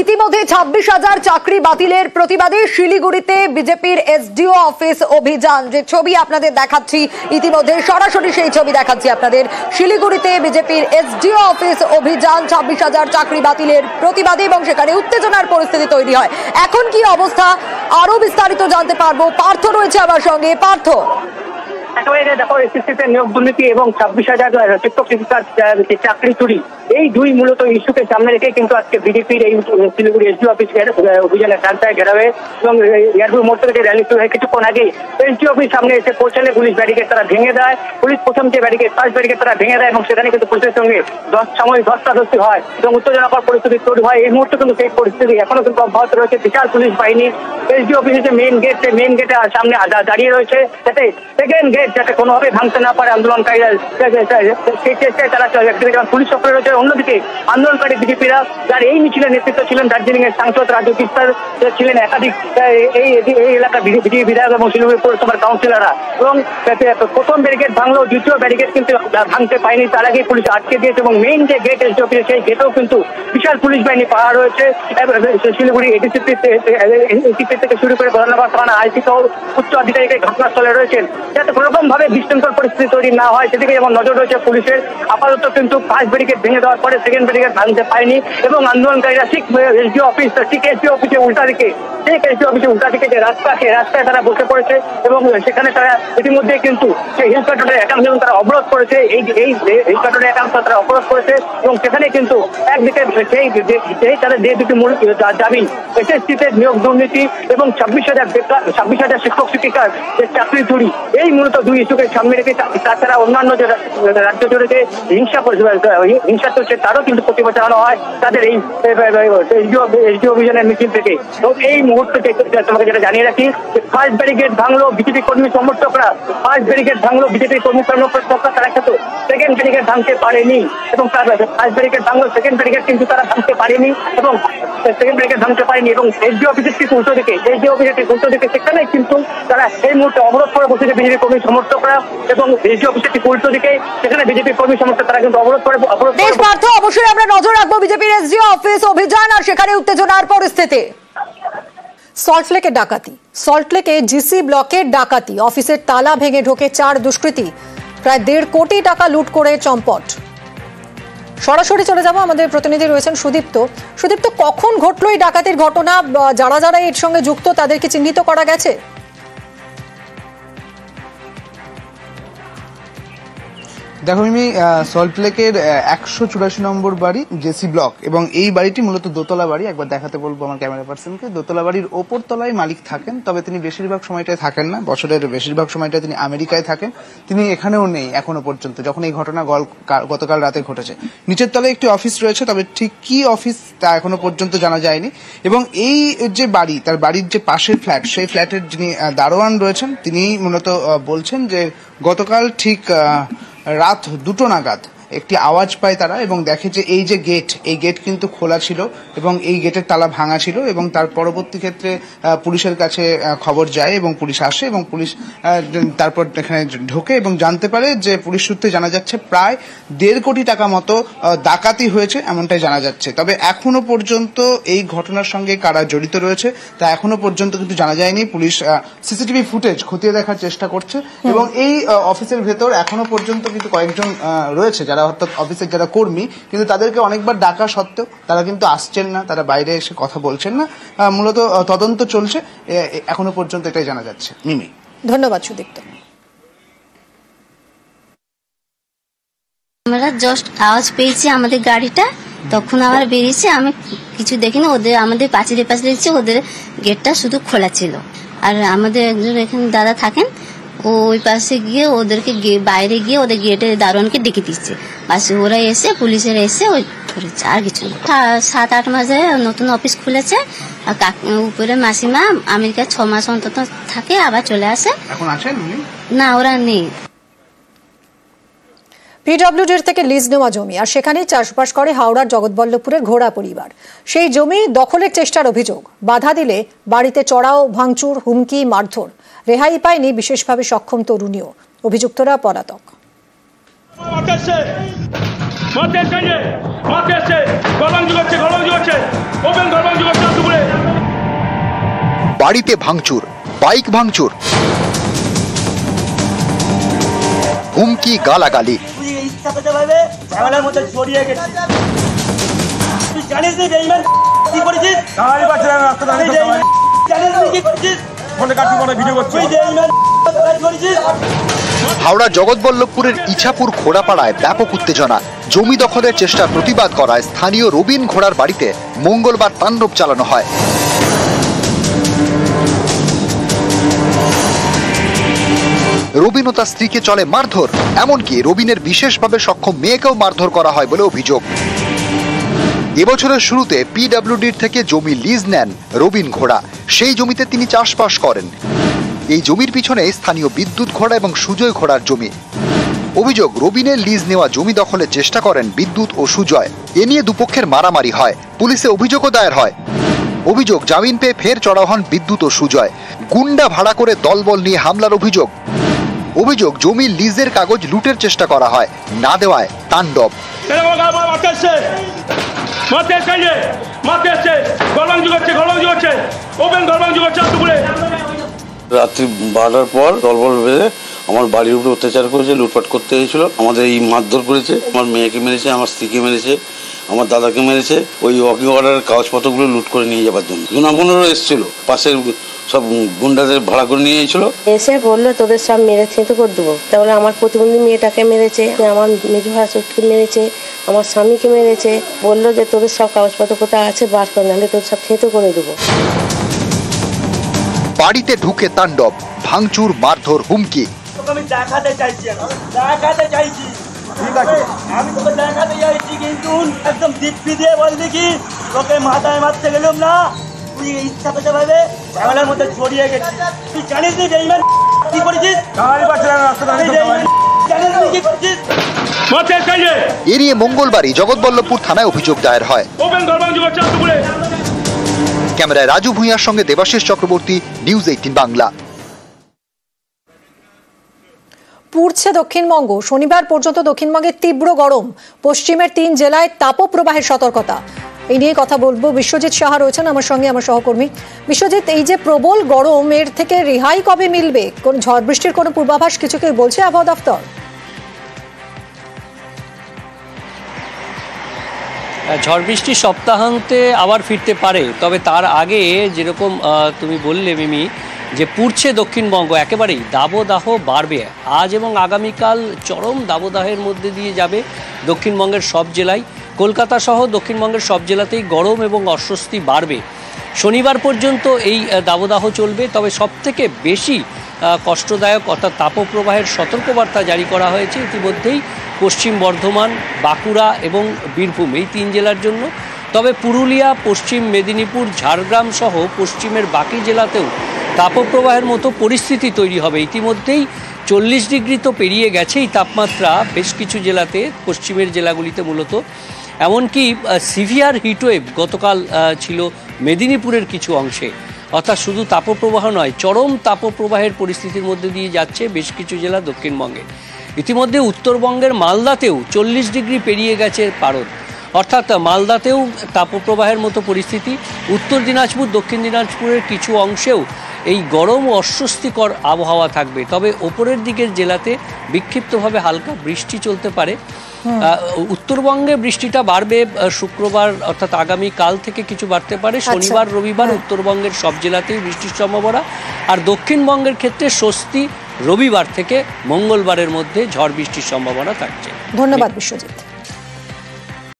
ইতিমধ্যে 26,000 চাকরি বাতিলের প্রতিবাদে শিলিগুড়িতে বিজেপির এসডিও অফিস অভিযান, যে ছবি আপনাদের দেখাচ্ছি ইতিমধ্যে সরাসরি সেই ছবি দেখাচ্ছি আপনাদের। শিলিগুড়িতে বিজেপির এসডিও অফিস অভিযান, 26,000 চাকরি বাতিলের প্রতিবাদে এবং সেখানে উত্তেজনার পরিস্থিতি তৈরি হয়। এখন কি অবস্থা আরো বিস্তারিত জানতে পারবো, পার্থ রয়েছে আমার সঙ্গে। পার্থ, দেখো এসএসসিতে নিয়োগ দুর্নীতি এবং 26,000 শিক্ষক শিক্ষিকার চাকরি চুরি, এই দুই মূলত ইস্যুকে সামনে রেখে কিন্তু আজকে বিজেপির এই শিলিগুড়ি এসডিও অফিস অভিযানের ডান্সায় ঘেরাবে এবং এয়ারপুর মোড় থেকে র্যালি শুরু হয়ে কিছুক্ষণ আগে এসডিও অফিস সামনে এসে পৌঁছালে পুলিশ ব্যারিকেড তারা ভেঙে দেয়। পুলিশ প্রথম যে ফার্স্ট ব্যারিকেড তারা ভেঙে দেয় এবং সেখানে কিন্তু পুলিশের সঙ্গে সাময়িক ধস্তাধস্তি হয় এবং উত্তেজনাকর পরিস্থিতি তৈরি হয়। এই মুহূর্তে কিন্তু সেই পরিস্থিতি এখনো কিন্তু অব্যাহত রয়েছে। বিশাল পুলিশ বাহিনী এসডিও অফিসের যে মেইন গেট, সেই মেইন গেটে সামনে দাঁড়িয়ে রয়েছে যাতে সেকেন্ড গেট যাতে কোনোভাবে ভাঙতে না পারে আন্দোলনকারীরা, সেই চেষ্টায় তারা পুলিশ সক্রিয় রয়েছে। অন্যদিকে আন্দোলনকারী বিজেপিরা, যার এই মিছিলের নেতৃত্ব ছিলেন দার্জিলিং এর সাংসদ রাজু কিস্তার, ছিলেন একাধিক এই এলাকার বিজেপি বিধায়ক এবং শিলিগুড়ি পৌরসভার কাউন্সিলররা, এবং প্রথম ব্যারিকেড ভাঙলেও দ্বিতীয় ব্যারিকেড কিন্তু ভাঙতে পারেনি। তার আগে পুলিশ আটকে দিয়েছে এবং মেইন যে গেট এসডি অফিসে সেই গেটেও কিন্তু বিশাল পুলিশ বাহিনী পাহারা রয়েছে। শিলিগুড়ি এডিসিপি থেকে শুরু করে প্রধাননগর থানা আইসি সহ উচ্চ আধিকারিক ঘটনাস্থলে রয়েছেন যাতে কোনোরকম ভাবে বিশৃঙ্খল পরিস্থিতি তৈরি না হয় সেদিকে যেমন নজর রয়েছে পুলিশের। আপাতত কিন্তু ফার্স্ট ব্যারিকেড ভেঙে দেওয়ার পরে সেকেন্ড ব্যারিকেড ভাঙতে পারেনি এবং আন্দোলনকারীরা ঠিক এসডিও অফিসে উল্টা দিকে যে রাস্তায় তারা বসে পড়েছে এবং সেখানে তারা ইতিমধ্যে কিন্তু সেই হিল প্যাট্রোলের একাংশ তারা অবরোধ করেছে, এই হিল প্যাট্রোলের একাংশ তারা অবরোধ করেছে এবং সেখানে কিন্তু একদিকে সেই তাদের যে দুটি মূল দাবি, এসএসসিতে নিয়োগ দুর্নীতি এবং 26,000 শিক্ষক শিক্ষিকার যে চাকরি চুরি, এই মূলত দুই ইস্যুকে সামনে রেখে তাছাড়া অন্যান্য যে রাজ্য জুড়ে যে হিংসা চলছে তারও কিন্তু প্রতিবাদ জানানো হয় তাদের এই এসডিও অভিযানের মিছিল থেকে। তো এই মুহূর্তে তোমাকে যেটা জানিয়ে রাখি, ফার্স্ট ব্যারিকেড ভাঙলো বিজেপি কর্মী সমর্থকরা, তারা কিন্তু সেকেন্ড ব্যারিকেড ভাঙতে পারেনি এবং ফার্স্ট ব্যারিকেড ভাঙলো, সেকেন্ড ব্যারিকেড কিন্তু তারা ভাঙতে পারেনি এবং এসডিও অফিসের ঠিক উল্টো দিকে সেখানে কিন্তু তারা এই মুহূর্তে অবরোধ করে বসেছে বিজেপি কর্মী সমর্থকরা এবং এসডিও অফিসের ঠিক উল্টো দিকে সেখানে বিজেপি কর্মী সমর্থক তারা কিন্তু অবরোধ করে। অবশ্যই আমরা নজর রাখবো বিজেপির এসডিও অফিস অভিযান আর সেখানে উত্তেজনার পরিস্থিতি। সল্টলেকে জিসি ব্লকের ডাকাতি, অফিসের তালা ভেঙে ঢোকে 4 দুষ্কৃতী, প্রায় 1.5 কোটি টাকা লুট করে চম্পট। সরাসরি চলে যাব, আমাদের প্রতিনিধি রয়েছেন সুদীপ্ত, কখন ঘটলো এই ডাকাতির ঘটনা? যারা এর সঙ্গে যুক্ত তাদেরকে চিহ্নিত করা গেছে? দেখো মিমি, সল্টলেকের 184 নম্বর বাড়ি জেসি ব্লক এবং এই বাড়িটি মূলত দোতলা বাড়ি। একবার দেখাতে বলবো আমার ক্যামেরা পার্সনকে। দোতলা বাড়ির ওপর তলায় মালিক থাকেন, তবে তিনি বেশিরভাগ সময়টাই থাকেন না, বছরের বেশিরভাগ সময়টা তিনি আমেরিকায় থাকেন। তিনি এখানেও নেই এখনো পর্যন্ত, যখন এই ঘটনা গতকাল রাতে ঘটেছে। নিচের তলায় একটি অফিস রয়েছে, তবে ঠিক কি অফিস তা এখনো পর্যন্ত জানা যায়নি। এবং এই যে বাড়ি, তার বাড়ির যে পাশের ফ্ল্যাট, সেই ফ্ল্যাটের যিনি দারোয়ান রয়েছেন তিনি মূলত বলছেন যে গতকাল ঠিক রাত 2টো নাগাদ একটি আওয়াজ পায় তারা এবং দেখে যে এই যে গেট, এই গেট কিন্তু খোলা ছিল এবং এই গেটের তালা ভাঙা ছিল। এবং তার পরবর্তী ক্ষেত্রে পুলিশের কাছে খবর যায় এবং পুলিশ আসে এবং পুলিশ তারপর এখানে ঢোকে এবং জানতে পারে যে পুলিশ সূত্রে জানা যাচ্ছে প্রায় 1.5 কোটি টাকা মতো ডাকাতি হয়েছে, এমনটাই জানা যাচ্ছে। তবে এখনো পর্যন্ত এই ঘটনার সঙ্গে কারা জড়িত রয়েছে তা এখনো পর্যন্ত কিন্তু জানা যায়নি। পুলিশ সিসিটিভি ফুটেজ খতিয়ে দেখার চেষ্টা করছে এবং এই অফিসের ভেতর এখনো পর্যন্ত কিন্তু কয়েকজন রয়েছে যারা অর্থাৎ অফিসের যারা কর্মী, কিন্তু তাদেরকে অনেকবার ডাকা সত্ত্বেও তারা কিন্তু আসছেন না, তারা বাইরে এসে কথা বলছেন না। মূলত তদন্ত চলছে এখনো পর্যন্ত, এটাই জানা যাচ্ছে। মিমি, ধন্যবাদ সুদীপ্ত। আমরা জাস্ট আওয়াজ পেয়েছি আমাদের গাড়িটা, তখন আবার বেরিয়েছি, আমি কিছু দেখিনি। আমাদের পাশে দেখছি ওদের গেটটা শুধু খোলা ছিল। আর আমাদের একজন এখানে দাদা থাকেন, ওই পাশে গিয়ে ওদেরকে বাইরে গিয়ে ওদের গেটের দারোয়ানকে ডেকে দিচ্ছে। বাস ওরা এসে পুলিশের এসে ওই ধরেছে, আর কিছু না। 7-8 মাসে নতুন অফিস খুলেছে। আর উপরে মাসিমা আমেরিকা 6 মাস অন্তত থাকে, আবার চলে আসে। এখন আছেন না, ওরা নেই। পিডব্লিউডির থেকে লিজ নেওয়া জমি আর সেখানেই চাষবাস করে হাওড়ার জগৎবল্লভপুরের ঘোড়া পরিবার। সেই জমি দখলের চেষ্টার অভিযোগ, বাধা দিলে বাড়িতে চড়াও, ভাঙচুর, হুমকি, মারধর। রেহাই পায়নি বিশেষভাবে সক্ষম তরুণীও। অভিযুক্তরা পলাতক। মাঠে এসে গরম জুগছে ওপেন গরম বাড়িতে ভাঙচুর, বাইক ভাঙচুর, হুমকি, গালাগালি। হাওড়া জগৎবল্লভপুরের ইছাপুর ঘোড়াপাড়ায় ব্যাপক উত্তেজনা। জমি দখলের চেষ্টার প্রতিবাদ করায় স্থানীয় রবিন ঘোড়ার বাড়িতে মঙ্গলবার তাণ্ডব চালানো হয়। রবিন ও তার স্ত্রীকে চলে মারধর, এমনকি রবিনের বিশেষভাবে সক্ষম মেয়েকেও মারধর করা হয় বলে অভিযোগ। এবছরের শুরুতে পিডব্লিউডির থেকে জমি লিজ নেন রবিন ঘোড়া। সেই জমিতে তিনি চাষবাস করেন। এই জমির পিছনে স্থানীয় বিদ্যুৎ ঘোড়া এবং সুজয় ঘোড়ার জমি। অভিযোগ, রবিনের লিজ নেওয়া জমি দখলের চেষ্টা করেন বিদ্যুৎ ও সুজয়। এ নিয়ে দুপক্ষের মারামারি হয়, পুলিশে অভিযোগও দায়ের হয়। অভিযোগ, জামিন পেয়ে ফের চড়াও হন বিদ্যুৎ ও সুজয়। গুন্ডা ভাড়া করে দলবল নিয়ে হামলার অভিযোগ। অভিযোগ, জমির লিজের কাগজ লুটের চেষ্টা করা হয়, না দেওয়ায় তাণ্ডব। রাত্রি 12টার পর দলবল বেঁধে আমার বাড়ির উপরে অত্যাচার করেছে, লুটপাট করতে এসেছিল। আমাদের এই মারধর করেছে, আমার মেয়েকে মেরেছে, আমার স্ত্রীকে মেরেছে, আমার দাদাকে মেরেছে। ওই ওয়াকিং অর্ডারের কাগজপত্রগুলো লুট করে নিয়ে যাবার জন্য জুনামনেরও এসেছিল, পাশের সব গুন্ডাদের ভাড়া করে নিয়ে এসেছিল। এসে বললো তোদের সব মেরে থেঁতো করে দেবো। তাহলে আমার প্রতিবন্ধী মেয়েটাকে মেরেছে, আমার মেজো ভাসুরকে মেরেছে, আমার স্বামীকে মেরেছে। বললো যে তোদের সব কাগজপত্র কোথায় আছে বার করে, নাহলে তোদের সব থেঁতো করে দেবো। বাড়িতে ঢুকে তাণ্ডব, ভাঙচুর, মারধর, হুমকি। আমি দেখাতে চাইছি, ঠিক আছে, আমি তোকে দেখাতে চাইছি, কিন্তু একদম দিব্যি দিয়ে বলবি কি তোকে মাথায় মারতে গেলাম না, তুই ইচ্ছা করতে পারবে ঝামেলার মধ্যে জড়িয়ে গেছিস। তুই জানিস নি বেঈমান কি করেছিস? এ নিয়ে মঙ্গলবারই জগৎবল্লভপুর থানায় অভিযোগ দায়ের হয়। ক্যামেরায় রাজু ভূঁইয়ার সঙ্গে দেবাশিস চক্রবর্তী, নিউজ 18 বাংলা। পুড়ছে দক্ষিণবঙ্গ। শনিবার পর্যন্ত দক্ষিণবঙ্গে তীব্র গরম। পশ্চিমের 3 জেলায় তাপপ্রবাহের সতর্কতা। এই নিয়ে কথা বলবো। বিশ্বজিৎ সাহা রয়েছেন আমার সঙ্গে, আমার সহকর্মী। বিশ্বজিৎ, এই যে প্রবল গরম, এর থেকে রেহাই কবে মিলবে? কোন ঝড় বৃষ্টির কোনো পূর্বাভাস কিছু কি বলছে আবহাওয়া দপ্তর? ঝড় বৃষ্টি সপ্তাহান্তে আবার ফিরতে পারে, তবে তার আগে যেরকম তুমি বললে মিমি, যে পুড়ছে দক্ষিণবঙ্গ, একেবারেই দাবদাহ বাড়বে। আজ এবং আগামীকাল চরম দাবদাহের মধ্যে দিয়ে যাবে দক্ষিণবঙ্গের সব জেলায়। কলকাতা সহ দক্ষিণবঙ্গের সব জেলাতেই গরম এবং অস্বস্তি বাড়বে। শনিবার পর্যন্ত এই দাবদাহ চলবে। তবে সবথেকে বেশি কষ্টদায়ক অর্থাৎ তাপপ্রবাহের সতর্কবার্তা জারি করা হয়েছে ইতিমধ্যেই পশ্চিম বর্ধমান, বাঁকুড়া এবং বীরভূম, এই 3 জেলার জন্য। তবে পুরুলিয়া, পশ্চিম মেদিনীপুর, ঝাড়গ্রাম সহ পশ্চিমের বাকি জেলাতেও তাপপ্রবাহের মতো পরিস্থিতি তৈরি হবে। ইতিমধ্যেই 40 ডিগ্রি তো পেরিয়ে গেছেই তাপমাত্রা বেশ কিছু জেলাতে, পশ্চিমের জেলাগুলিতে মূলত। এমনকি সিভিয়ার হিটওয়েভ গতকাল ছিল মেদিনীপুরের কিছু অংশে। অর্থাৎ শুধু তাপপ্রবাহ নয়, চরম তাপপ্রবাহের পরিস্থিতির মধ্যে দিয়ে যাচ্ছে বেশ কিছু জেলা দক্ষিণবঙ্গে। ইতিমধ্যে উত্তরবঙ্গের মালদাতেও 40 ডিগ্রি পেরিয়ে গেছে পারদ। অর্থাৎ মালদাতেও তাপপ্রবাহের মতো পরিস্থিতি। উত্তর দিনাজপুর, দক্ষিণ দিনাজপুরের কিছু অংশেও এই গরম ও অস্বস্তিকর আবহাওয়া থাকবে। তবে ওপরের দিকের জেলাতে বিক্ষিপ্তভাবে হালকা বৃষ্টি চলতে পারে। উত্তরবঙ্গে বৃষ্টিটা বাড়বে শুক্রবার, অর্থাৎ আগামী কাল থেকে কিছু বাড়তে পারে। শনিবার, রবিবার উত্তরবঙ্গের সব জেলাতেই বৃষ্টির সম্ভাবনা। আর দক্ষিণবঙ্গের ক্ষেত্রে স্বস্তি রবিবার থেকে মঙ্গলবারের মধ্যে ঝড় বৃষ্টির সম্ভাবনা থাকছে। ধন্যবাদ বিশ্বজিৎ।